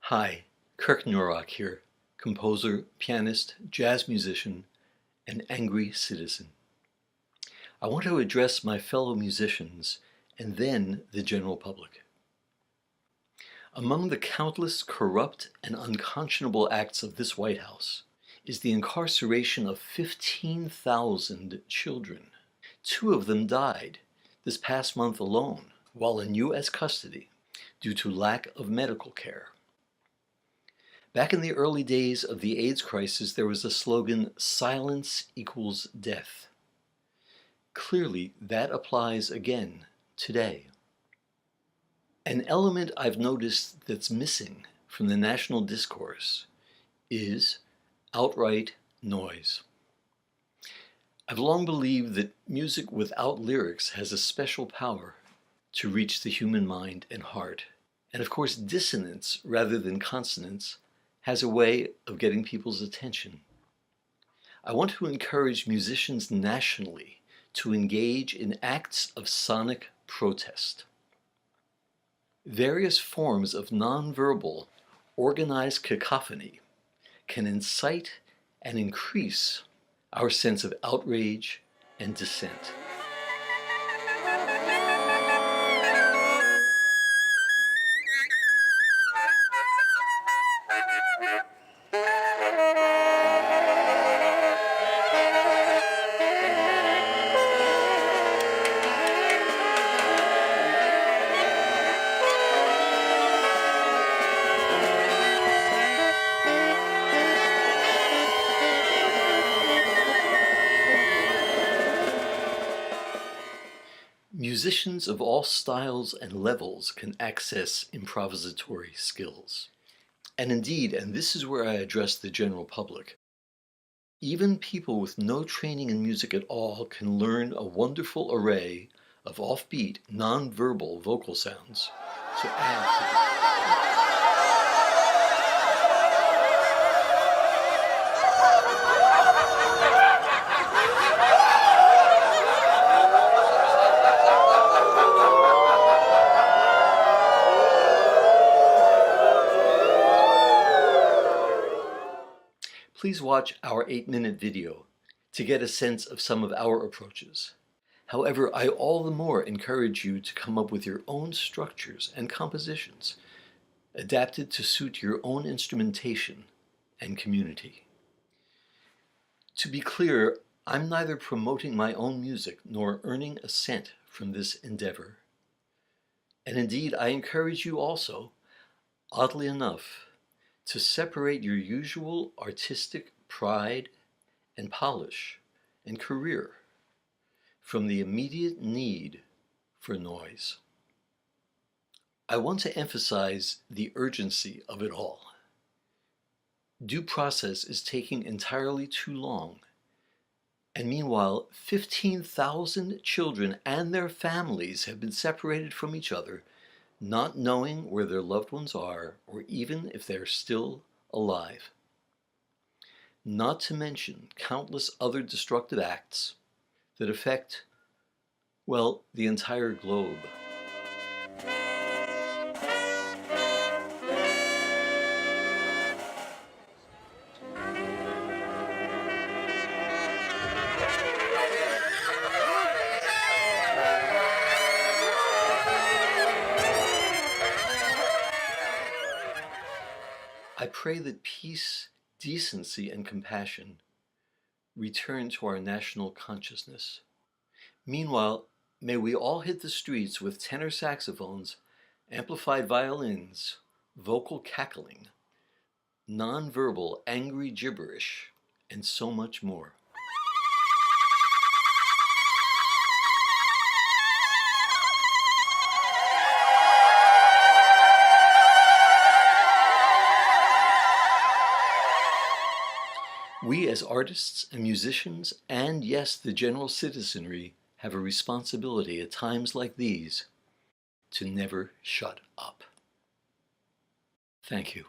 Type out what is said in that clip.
Hi, Kirk Nurock here, composer, pianist, jazz musician, and angry citizen. I want to address my fellow musicians and then the general public. Among the countless corrupt and unconscionable acts of this White House is the incarceration of 15,000 children. 2 of them died this past month alone while in U.S. custody due to lack of medical care. Back in the early days of the AIDS crisis, there was a slogan, "Silence equals death." Clearly, that applies again today. An element I've noticed that's missing from the national discourse is outright noise. I've long believed that music without lyrics has a special power to reach the human mind and heart. And of course, dissonance rather than consonance has a way of getting people's attention. I want to encourage musicians nationally to engage in acts of sonic protest. Various forms of nonverbal, organized cacophony can incite and increase our sense of outrage and dissent. Musicians of all styles and levels can access improvisatory skills. And indeed, and this is where I address the general public, even people with no training in music at all can learn a wonderful array of offbeat, non-verbal vocal sounds to add to the Please watch our 8-minute video to get a sense of some of our approaches. However, I all the more encourage you to come up with your own structures and compositions adapted to suit your own instrumentation and community. To be clear, I'm neither promoting my own music nor earning a cent from this endeavor. And indeed, I encourage you also, oddly enough, to separate your usual artistic pride and polish and career from the immediate need for noise. I want to emphasize the urgency of it all. Due process is taking entirely too long, and meanwhile 15,000 children and their families have been separated from each other, not knowing where their loved ones are or even if they're still alive. Not to mention countless other destructive acts that affect, well, the entire globe. I pray that peace, decency, and compassion return to our national consciousness. Meanwhile, may we all hit the streets with tenor saxophones, amplified violins, vocal cackling, nonverbal angry gibberish, and so much more. We as artists and musicians, and yes, the general citizenry, have a responsibility at times like these to never shut up. Thank you.